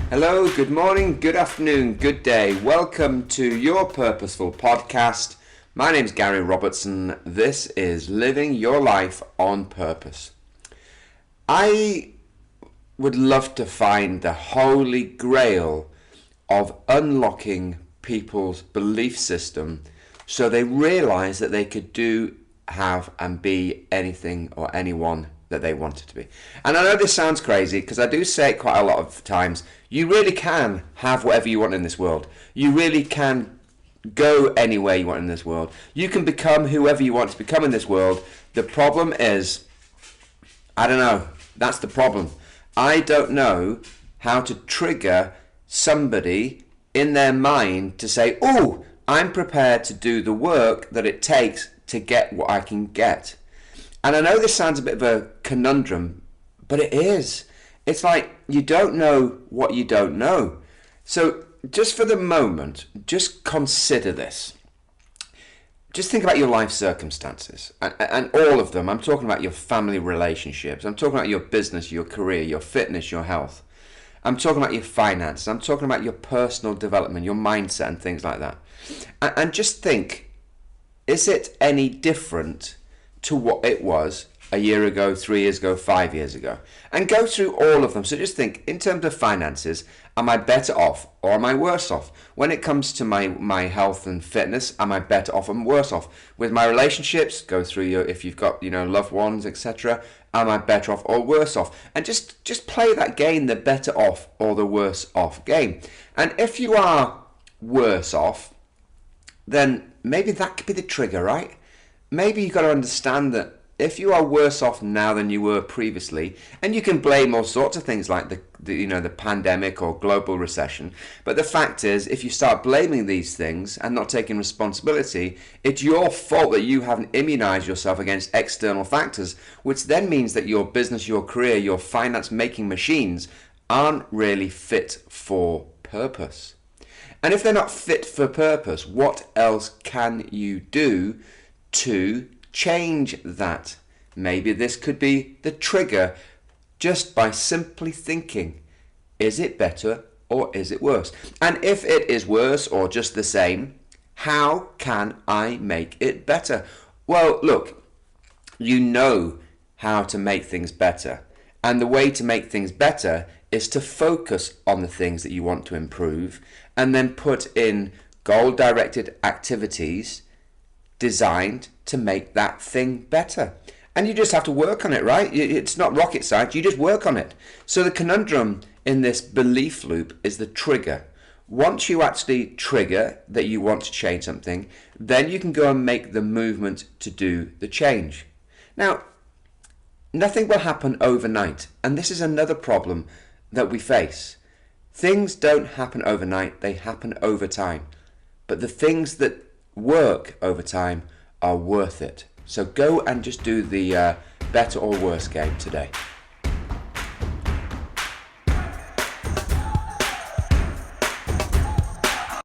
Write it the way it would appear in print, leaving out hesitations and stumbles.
Hello, good morning, good afternoon, good day. Welcome to your Purposeful podcast. My name is Gary Robertson. This is Living Your Life on Purpose. I would love to find the holy grail of unlocking people's belief system so they realize that they could do, have, and be anything or anyone that they wanted to be. And I know this sounds crazy because I do say it quite a lot of times. You really can have whatever you want in this world. You really can go anywhere you want in this world. You can become whoever you want to become in this world. The problem is, I don't know. That's the problem. I don't know how to trigger somebody in their mind to say, oh, I'm prepared to do the work that it takes to get what I can get. And I know this sounds a bit of a conundrum, but it is. It's like you don't know what you don't know. So just for the moment, just consider this. Just think about your life circumstances and all of them. I'm talking about your family relationships. I'm talking about your business, your career, your fitness, your health. I'm talking about your finances. I'm talking about your personal development, your mindset and things like that. And just think, is it any different to what it was a year ago, 3 years ago, 5 years ago? And go through all of them. So just think, in terms of finances, am I better off or am I worse off? When it comes to my health and fitness, am I better off or worse off? With my relationships, go through if you've got, loved ones, etc. Am I better off or worse off? And just play that game, the better off or the worse off game. And if you are worse off, then maybe that could be the trigger, right? Maybe you've got to understand that if you are worse off now than you were previously, and you can blame all sorts of things like the pandemic or global recession, but the fact is, if you start blaming these things and not taking responsibility, it's your fault that you haven't immunized yourself against external factors, which then means that your business, your career, your finance-making machines aren't really fit for purpose. And if they're not fit for purpose, what else can you do to change that? Maybe this could be the trigger, just by simply thinking, is it better or is it worse? And if it is worse or just the same, how can I make it better? Well, look, you know how to make things better. And the way to make things better is to focus on the things that you want to improve and then put in goal-directed activities designed to make that thing better. And you just have to work on it, right? It's not rocket science, you just work on it. So the conundrum in this belief loop is the trigger. Once you actually trigger that you want to change something, then you can go and make the movement to do the change. Now, nothing will happen overnight, and this is another problem that we face. Things don't happen overnight, they happen over time. But the things that work over time are worth it. So go and just do the better or worse game today.